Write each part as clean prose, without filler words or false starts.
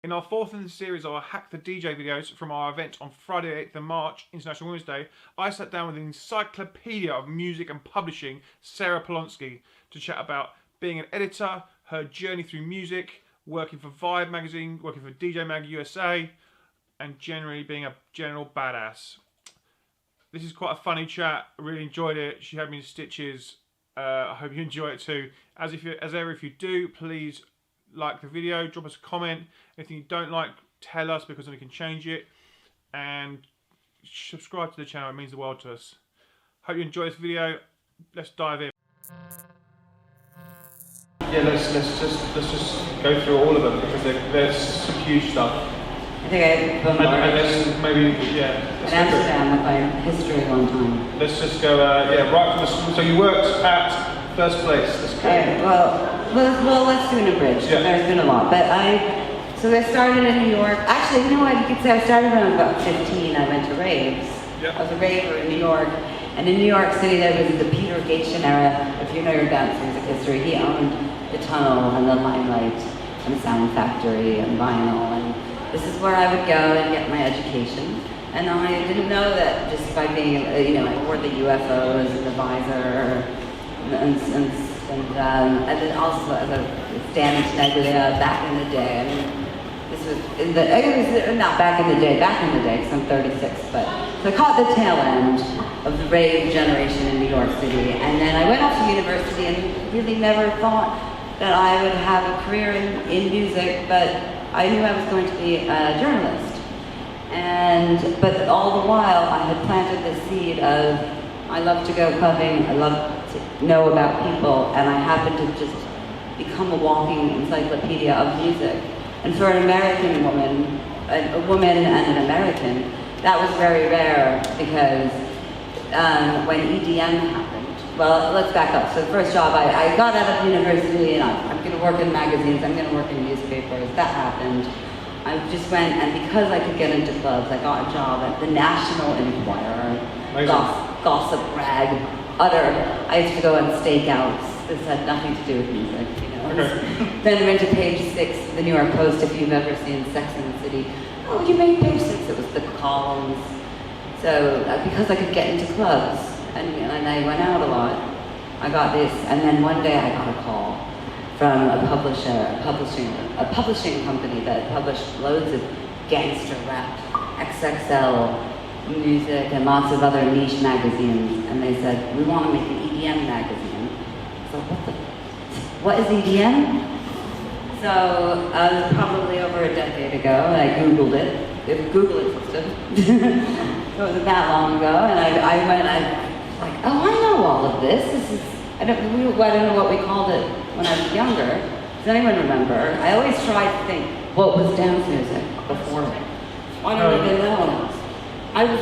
In our fourth in the series of our Hack the DJ videos from our event on Friday 8th of March, International Women's Day, I sat down with the encyclopedia of music and publishing, Sarah Polonsky, to chat about being an editor, her journey through music, working for Vibe magazine, working for DJ Mag USA, and generally being a general badass. This is quite a funny chat. I really enjoyed it. She had me in stitches. I hope you enjoy it too. As ever, if you do, please like the video, drop us a comment. Anything you don't like, tell us, because then we can change it. And subscribe to the channel, it means the world to us. Hope you enjoy this video. Let's dive in. Yeah, let's just go through all of them, because there's some huge stuff. I think I bombarded maybe, in Amsterdam with my history one time. Let's just go, right from the, so you worked at First Place. Well, let's do an abridged. Yeah. There's been a lot, but I started in New York. Actually, you know what? You could say I started when I was about 15. I went to raves. Yeah. I was a raver in New York, and in New York City there was the Peter Gatien era. If you know your dance music history, he owned the Tunnel and the Limelight and Sound Factory and Vinyl, and this is where I would go and get my education. And I didn't know that just by being, I wore the UFOs and the visor, and then also as a standing Tenaglia back in the day. I mean, this was it was not back in the day, because I'm 36, but so I caught the tail end of the rave generation in New York City. And then I went off to university and really never thought that I would have a career in music, but I knew I was going to be a journalist. But all the while I had planted the seed of, I love to go clubbing, I love to know about people, and I happened to just become a walking encyclopedia of music. And for an American woman, a woman and an American, that was very rare, because when EDM happened, well, let's back up. So the first job, I got out of university, and I'm going to work in magazines, I'm going to work in newspapers. That happened. I just went, and because I could get into clubs, I got a job at the National Enquirer, gossip rag, utter. I used to go on stakeouts. This had nothing to do with music, Okay. Then I went to page 6 of the New York Post, if you've ever seen Sex and the City. Oh, you made page 6, it was the columns. So, because I could get into clubs, and I went out a lot, I got this, and then one day I got a call from a publishing company that published loads of gangster rap, XXL music, and lots of other niche magazines. And they said, we want to make an EDM magazine. So what is EDM? So probably over a decade ago, and I Googled it. If Google existed. It wasn't that long ago, and I went, like, oh, I know all of this. I don't know what we called it when I was younger. Does anyone remember? I always tried to think, what was dance music before? I don't even know. I was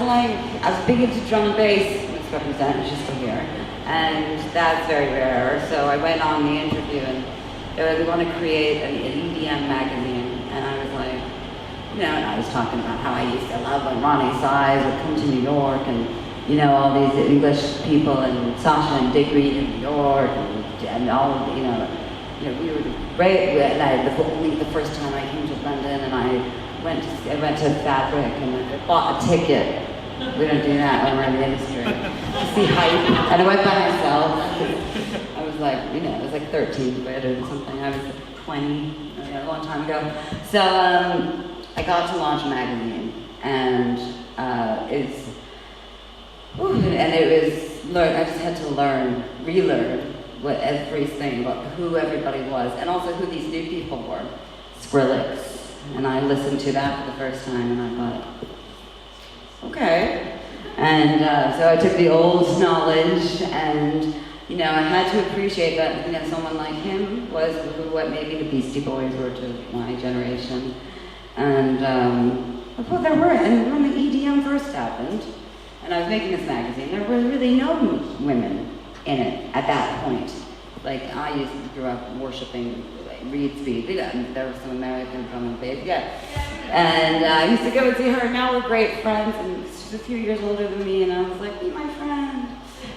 big into drum and bass, let's represent, just for here. And that's very rare. So I went on the interview, and they want to create an EDM magazine. And I was like, and I was talking about how I used to love when Ronnie Size would come to New York, and all these English people, and Sasha and Dick Reed in New York, and all, we were great. And the first time I came to London, and I went to Fabric, and I bought a ticket. We don't do that when we're in the industry. To see hype, and I went by myself. I was like, it was like 13 quid or something. I was 20, a long time ago. So I got to launch a magazine, and it was, I just had to relearn who everybody was, and also who these new people were. Skrillex. And I listened to that for the first time, and I thought, okay. And so I took the old knowledge, and I had to appreciate that someone like him was what maybe the Beastie Boys were to my generation. And well, there were, and when the EDM first happened, and I was making this magazine, there were really no women in it at that point. Like, I grew up worshiping Reed Speed. There were some American drum and bass, And I used to go and see her, and now we're great friends, and she's a few years older than me, and I was like, be my friend.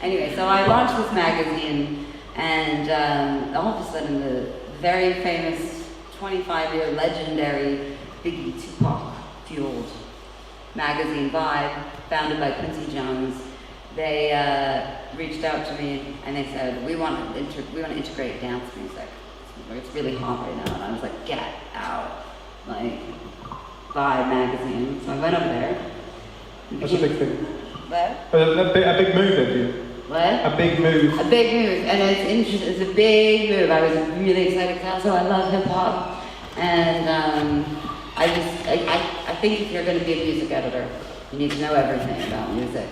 Anyway, so I launched this magazine, and all of a sudden the very famous 25-year legendary Biggie, Tupac fueled magazine, Vibe, founded by Quincy Jones. They reached out to me and they said, we want to integrate dance music. It's really hot right now. And I was like, get out. Like, Vibe magazine. So I went over there. That's a big thing. What? A big move, have you? What? A big move. A big move, and it's a big move. I was really excited because also I love hip hop, and I think if you're going to be a music editor, you need to know everything about music,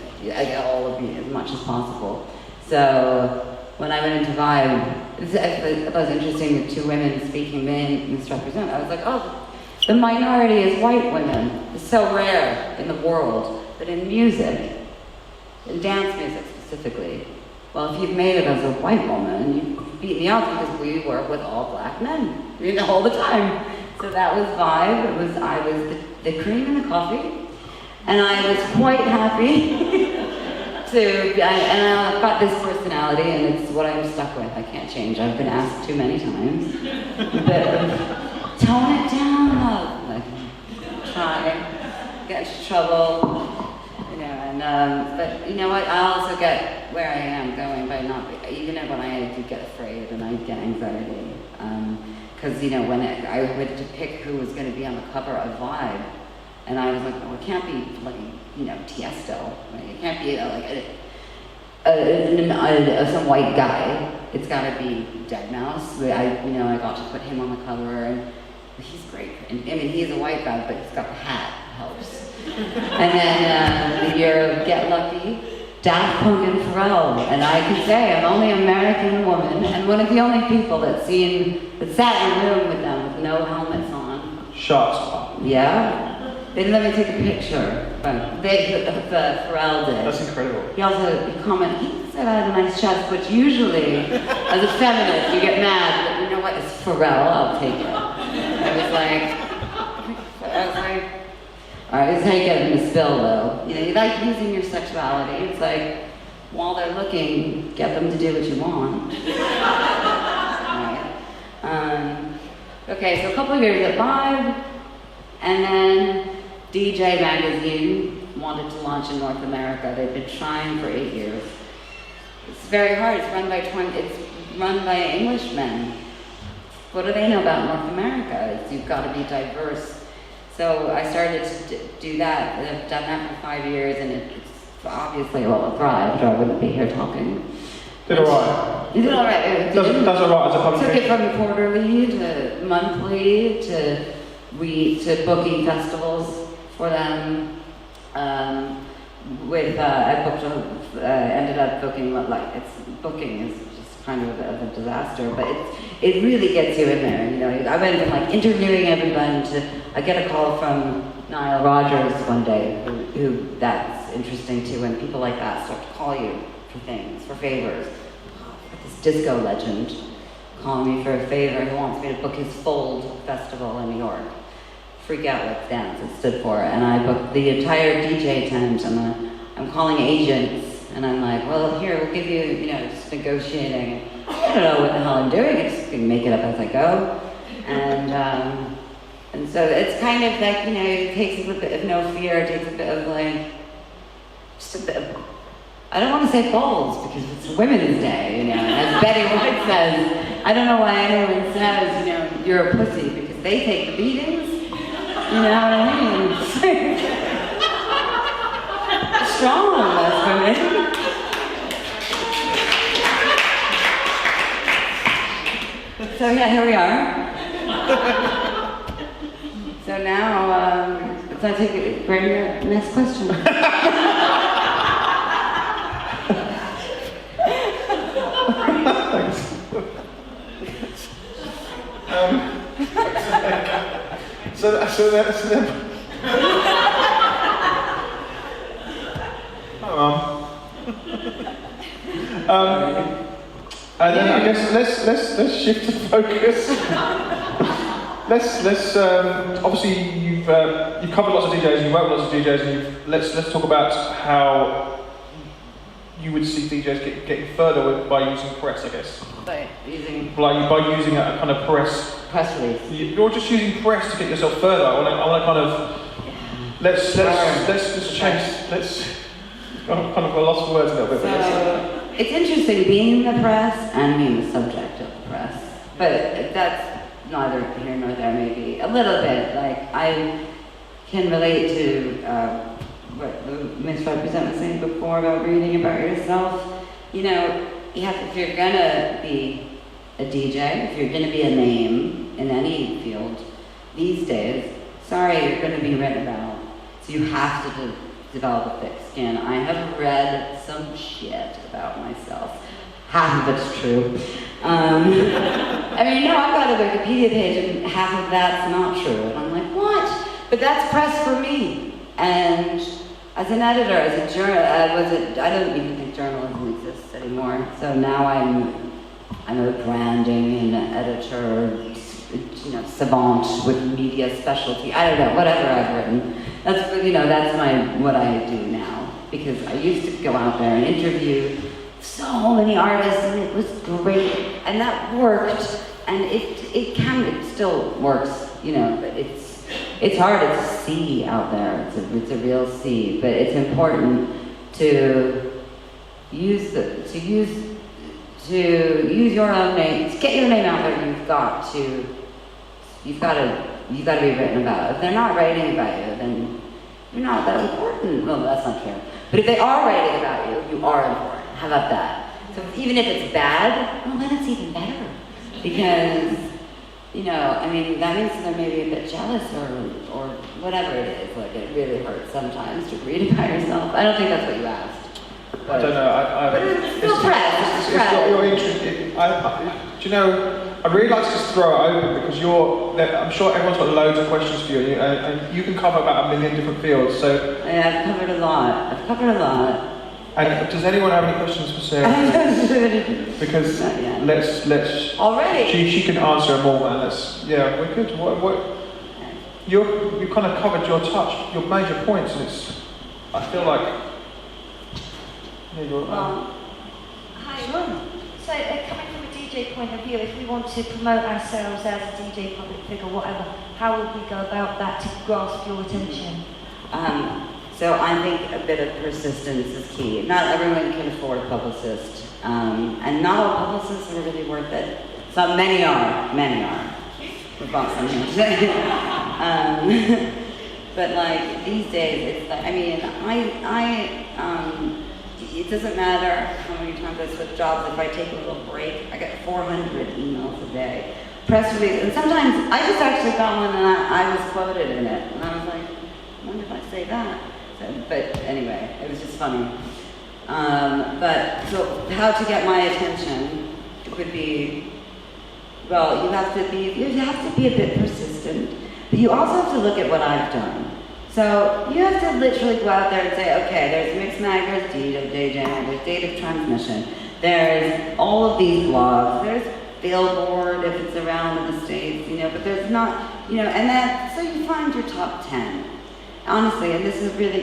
all of it, as much as possible. So when I went into Vibe, it was interesting with two women speaking, men misrepresent. I was like, oh, the minority is white women. It's so rare in the world, but in music, in dance music specifically, well, if you've made it as a white woman, you've beaten the odds because we work with all black men, all the time. So that was Vibe. I was the cream in the coffee, and I was quite happy and I've got this personality, and it's what I'm stuck with. I can't change. I've been asked too many times, but tone it down. Like, try, get into trouble. But you know what? I also get where I am going by not, even when I do get afraid and I get anxiety. Because, when I went to pick who was going to be on the cover of Vibe, and I was like, well, it can't be like, Tiesto. Like, it can't be some white guy. It's got to be Deadmau5. I got to put him on the cover, and he's great. And, he's a white guy, but he's got the hat. Helps. And then the year of Get Lucky, Daft Punk and Pharrell. And I can say I'm only an American woman and one of the only people that sat in a room with them with no helmets on. Shut up. Yeah. They didn't let me take a picture. But Pharrell did. That's incredible. He said I had a nice chest, which usually, as a feminist, you get mad, but you know what? It's Pharrell, I'll take it. I was like, all right, this is how you get them to spill, though. You like using your sexuality. It's like, while they're looking, get them to do what you want. Right. Okay, so a couple of years at Vibe, and then DJ Magazine wanted to launch in North America. They've been trying for 8 years. It's very hard. It's run by Englishmen. What do they know about North America? You've got to be diverse. So I started to do that, and I've done that for 5 years, and it's obviously it thrived, or I wouldn't be here talking. Did alright. You did alright. Does alright as a publication. Took it from quarterly to monthly to booking festivals for them. Ended up booking booking is just kind of a disaster, but it really gets you in there. I went from interviewing everyone to I get a call from Nile Rodgers one day, who that's interesting too, when people like that start to call you for favors. This disco legend calling me for a favor. He wants me to book his Fold festival in New York. Freak Out Let's Dance, it stood for, and I booked the entire DJ tent, and I'm calling agents, and I'm like, well, here, we'll give you, just negotiating. I don't know what the hell I'm doing, I just can make it up as I go. And so it's kind of like, it takes a little bit of no fear, it takes a bit of just a bit of, I don't want to say balls, because it's Women's Day, as Betty White says. I don't know why anyone says, you're a pussy, because they take the beatings. You know what I mean? Strong, that's for me. So yeah, here we are. So now, let's take it. Grahame, next question. So then. And then I guess let's shift the focus. let's obviously you've covered lots of DJs, you work with lots of DJs, and let's talk about how you would see DJs getting further by using press, I guess. By using By using a kind of press release. You're just using press to get yourself further. I want to kind of let's just change. I'm kind of lost for words a little bit. So it's interesting being in the press and being the subject of the press, but that's neither here nor there. Maybe a little bit. Like I can relate to what the misrepresent was saying before about reading about yourself. You know, you have if you're gonna be a DJ, if you're gonna be a name in any field these days, sorry, you're gonna be written about. So you have to develop a thick skin. I have read some shit about myself. Half of it's true. I mean, no, I've got a Wikipedia page and half of that's not true. And I'm like, what? But that's press for me. And as an editor, as a journalist, I don't even think journalism exists anymore. So now I'm a branding and editor, savant with media specialty. I don't know, whatever I've written. That's what I do now. Because I used to go out there and interview so many artists, and it was great, and that worked, and it still works, but it's hard to see out there. It's a real sea, but it's important to use your own name, to get your name out there. You've got to be written about. If they're not writing about you, then you're not that important. Well, that's not true. But if they are writing about you, you are important. How about that? So even if it's bad, well, then it's even better. Because, that means they're maybe a bit jealous or whatever it is. Like, it really hurts sometimes to read about yourself. I don't think that's what you asked. I don't know. But it's still press. It's what you're interested in. I really like to just throw it open because I'm sure everyone's got loads of questions for you, and you can cover about 1 million different fields. So yeah, I've covered a lot. And does anyone have any questions for Sarah? Because let's already she can answer them all, man. We could. What you kind of covered your major points, and I feel like. Hi. Sure. So coming from a DJ point of view, if we want to promote ourselves as a DJ, public figure, whatever, how would we go about that to grasp your attention? So I think a bit of persistence is key. Not everyone can afford a publicist, and not all publicists are really worth it. So many are. We bought some here. But like these days, it's like, it doesn't matter how many times I switch jobs. If I take a little break, I get 400 emails a day, press release, and sometimes I just actually got one and I was quoted in it, and I was like, I wonder if I say that. But anyway, it was just funny. But so how to get my attention would be, well, you have to be a bit persistent, but you also have to look at what I've done. So you have to literally go out there and say, okay, there's Mix Mag, there's DJ, there's Date of Transmission, there's all of these blogs, there's Billboard if it's around the States, but there's not, and then, so you find your top 10. Honestly, and this is going to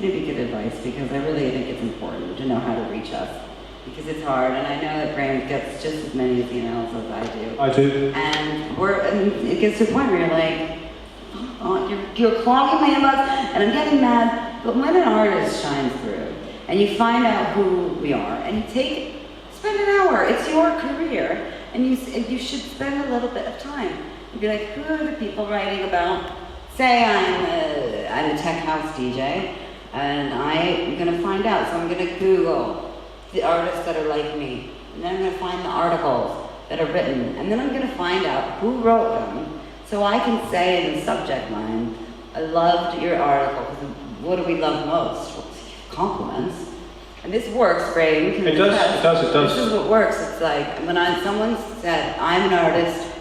be good advice because I really think it's important to know how to reach us because it's hard, and I know that Grahame gets just as many emails as I do. I do. And it gets to a point where you're like, you're clogging my inbox, and I'm getting mad. But when an artist shines through, and you find out who we are, and you spend an hour. It's your career, and you should spend a little bit of time and be like, who are the people writing about? Say I'm a tech house DJ, and I'm going to find out. So I'm going to Google the artists that are like me, and then I'm going to find the articles that are written, and then I'm going to find out who wrote them, so I can say in the subject line, I loved your article, because what do we love most? Well, compliments. And this works, Grahame. It does. This is what works. It's like, when someone said, I'm an artist,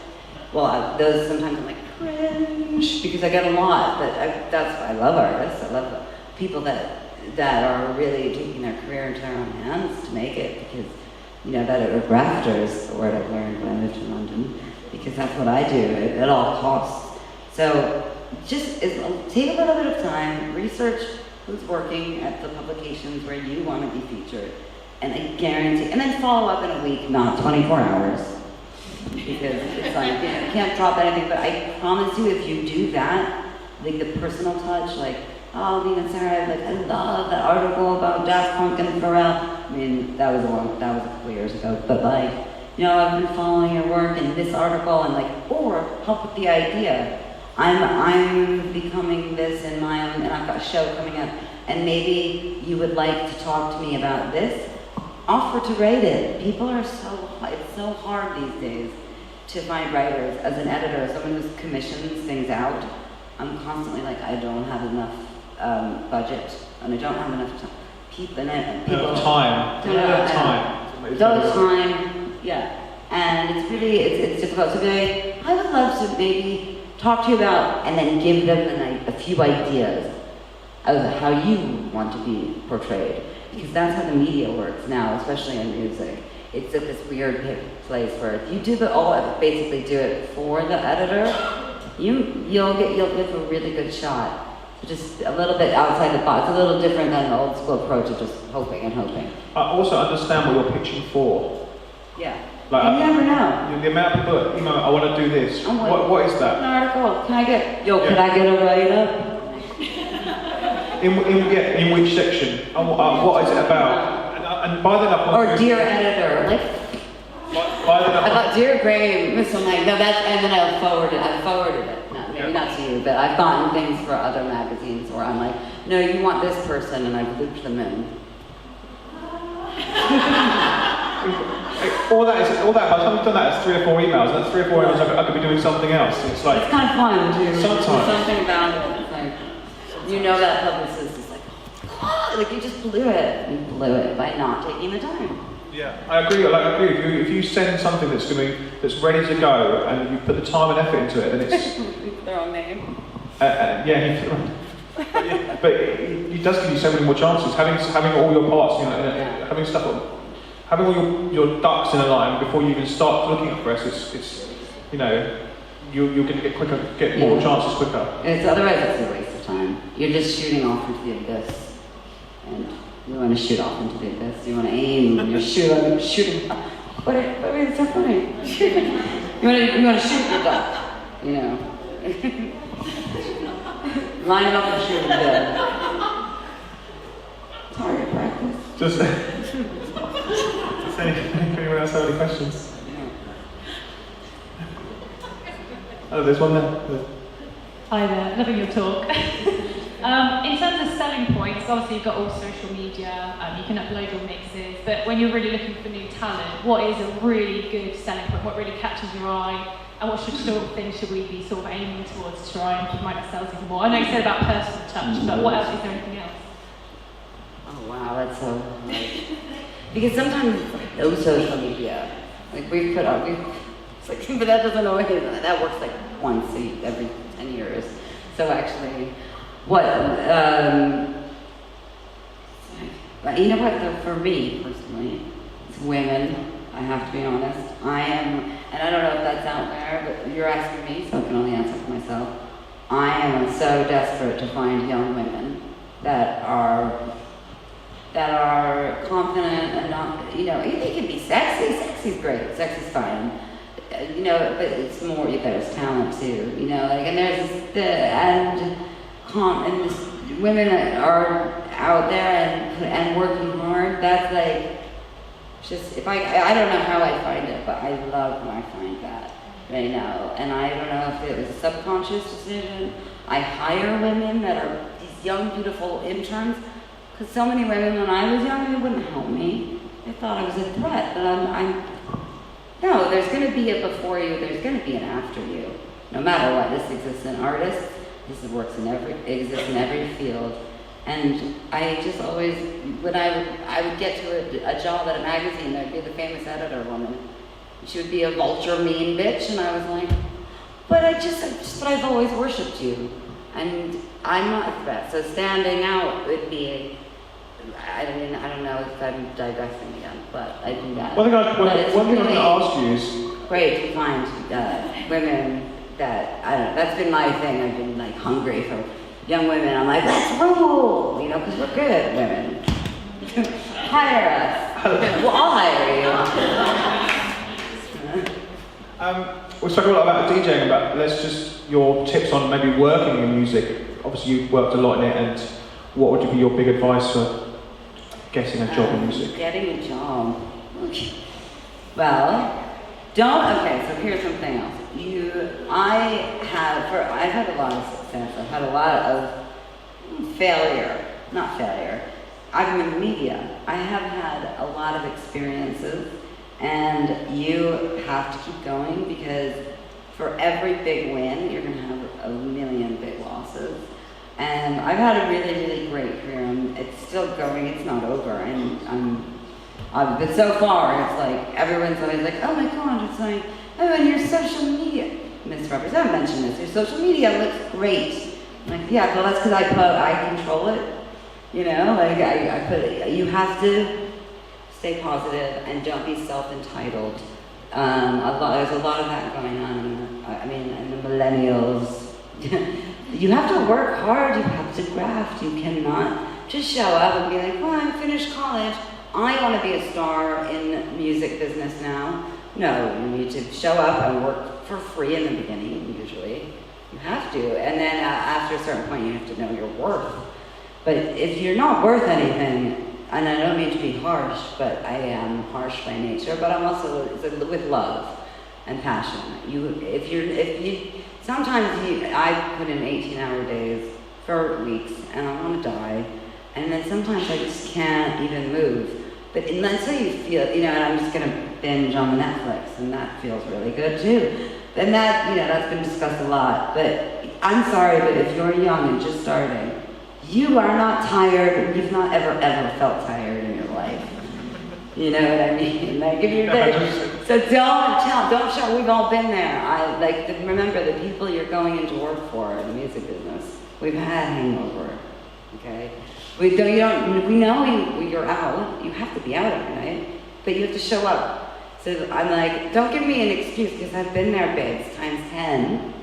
well, those sometimes I'm like, cringe, because I get a lot, but I love artists. I love people that are really taking their career into their own hands to make it, because, that are grafters, the word I've learned when I moved to London, because that's what I do at all costs. So just take a little bit of time, research who's working at the publications where you want to be featured, And I guarantee, and then follow up in a week, not 24 hours. Because it's like, you can't drop anything, but I promise you if you do that, like the personal touch, like, oh, me and Sarah, like, I love that article about Daft Punk and Pharrell. I mean, that was a couple years ago, but like, I've been following your work and this article and like, or help with the idea. I'm becoming this in my own, and I've got a show coming up, and maybe you would like to talk to me about this. Offer to write it. People are it's so hard these days to find writers. As an editor, someone who commissions things out, I'm constantly like, I don't have enough budget, and I don't have enough time. People, time. Yeah. And it's really, it's difficult. So I would love to maybe talk to you about, and then give them a few ideas of how you want to be portrayed. Because that's how the media works now, especially in music. It's at this weird place where if you basically do it for the editor, you'll have a really good shot. So just a little bit outside the box. It's a little different than the old school approach of just hoping and hoping. I also understand what you're pitching for. Yeah. Like, you never know. The amount of people that email, I want to do this. What is that? An article. Can I get a write-up? In which section? What is it about? And by then or dear editor, like. I thought dear Grahame, so I'm like, no, that's, and then I forwarded it. No, maybe not to you, but I've gotten things for other magazines where I'm like, no, you want this person, and I've looped them in. all that, by the time I've done that, it's 3 or 4 emails. That's 3 or 4 emails I could be doing something else. It's like, it's kind of fun to do something about it. It's like, that publicist is like, oh, like you just blew it. You blew it by not taking the time. Yeah, I agree. If you send something that's ready to go, and you put the time and effort into it, then it's their own name. But it does give you so many more chances. Having all your parts, having all your ducks in a line before you even start looking at press, it's you're going to get more chances quicker. Otherwise, it's a waste of time. You're just shooting off into the abyss, and you want to shoot off into the abyss. You want to aim. You're shooting. But it's so funny. you want to shoot the duck. Line them up and shoot them dead. Target practice. Does anyone else have any questions? Oh, there's one there. Hi there, loving your talk. In terms of selling points, obviously you've got all social media, you can upload your mixes, but when you're really looking for new talent, what is a really good selling point? What really catches your eye? And what sort of things should we be sort of aiming towards to try and promote ourselves even more? I know you said about personal touch, but what else? Is there anything else? Oh wow, that's so because sometimes no social media. Like it's like, but that doesn't always, that works like once every 10 years. So actually, for me personally, it's women. I have to be honest. I am, and I don't know if that's out there, but you're asking me, so I can only answer for myself. I am so desperate to find young women that are confident and not, they can be sexy. Sexy's great. Sexy's fine. But it's more, there's talent too, and there's women that are out there and working hard. That's like, just, I don't know how I find it, but I love when I find that right now. And I don't know if it was a subconscious decision. I hire women that are these young, beautiful interns, because so many women when I was young, they wouldn't help me. They thought I was a threat, but no, there's going to be a before you, there's going to be an after you. No matter what, this exists in artists, this exists in every field. And I just always, when I would get to a job at a magazine, there'd be the famous editor woman. She would be a vulture, mean bitch, and I was like, but I've always worshipped you, and I'm not a threat. So standing out would be, I don't know if I'm digressing again, but I do that. One thing I want to ask you is, great to find women that, I don't know, that's been my thing. I've been like hungry for young women. I'm like, let's rule, because we're good women. Hire us. Well, I'll hire you. We spoke a lot about DJing, but let's just your tips on maybe working in music. Obviously, you've worked a lot in it, and what would be your big advice for getting a job in music? Getting a job. Well, okay, so here's something else. I've had a lot of success. I've had a lot of failure. Not failure. I'm in media. I have had a lot of experiences, and you have to keep going because for every big win, you're going to have a million big losses. And I've had a really, really great career. It's still going. It's not over. But so far, it's like everyone's always like, "Oh my God!" It's like, "Oh, and your social media." Misrepresent. I mentioned this. Your social media looks great. I'm like, yeah, well, that's because I control it. You know, like I put it. You have to stay positive and don't be self-entitled. There's a lot of that going on. In the millennials. You have to work hard, you have to graft, you cannot just show up and be like, well, I finished college, I want to be a star in the music business now. No, you need to show up and work for free in the beginning, usually. You have to, and then after a certain point you have to know your worth. But if you're not worth anything, and I don't mean to be harsh, but I am harsh by nature, but I'm also with love and passion. Sometimes I put in 18-hour days for weeks, and I want to die. And then sometimes I just can't even move. But until you feel, and I'm just going to binge on Netflix, and that feels really good too. And that, that's been discussed a lot. But I'm sorry, but if you're young and just starting, you are not tired. You've not ever felt tired in your life. You know what I mean? Like if you're so don't show. We've all been there. Remember the people you're going into work for in the music business. We've had hangover. Okay, we know you're out. You have to be out every night, but you have to show up. So I'm like, don't give me an excuse because I've been there, babes, times 10,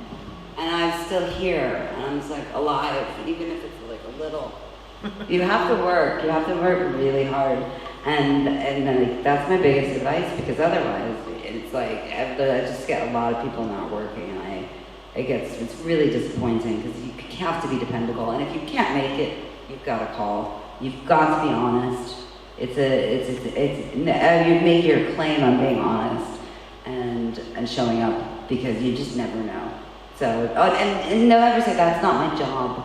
and I'm still here, and I'm just like alive, even if it's like a little. You have to work. You have to work really hard. And that's my biggest advice because otherwise it's like I just get a lot of people not working and it's really disappointing because you have to be dependable and if you can't make it, you've got to call. You've got to be honest. You make your claim on being honest and showing up because you just never know. So and don't ever say that's not my job.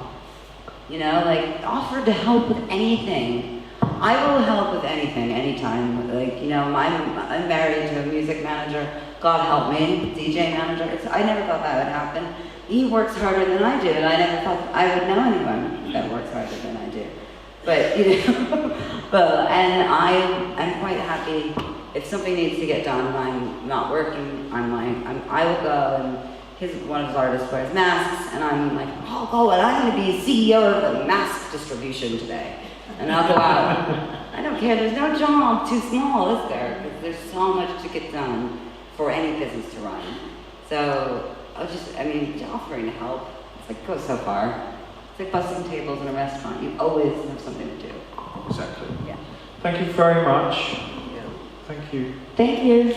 Offer to help with anything. I will help with anything, anytime. I'm married to a music manager. God help me, DJ manager. I never thought that would happen. He works harder than I do, and I never thought I would know anyone that works harder than I do. But and I'm quite happy if something needs to get done and I'm not working. I will go and one of his artists wears masks, and I'm like, I'll go and I'm going to be CEO of the mask distribution today. And I'll go out. I don't care, there's no job too small, is there? Because there's so much to get done for any business to run. So, offering to help, it's like, goes so far. It's like bussing tables in a restaurant. You always have something to do. Exactly. Yeah. Thank you very much. Yeah. Thank you. Thank you.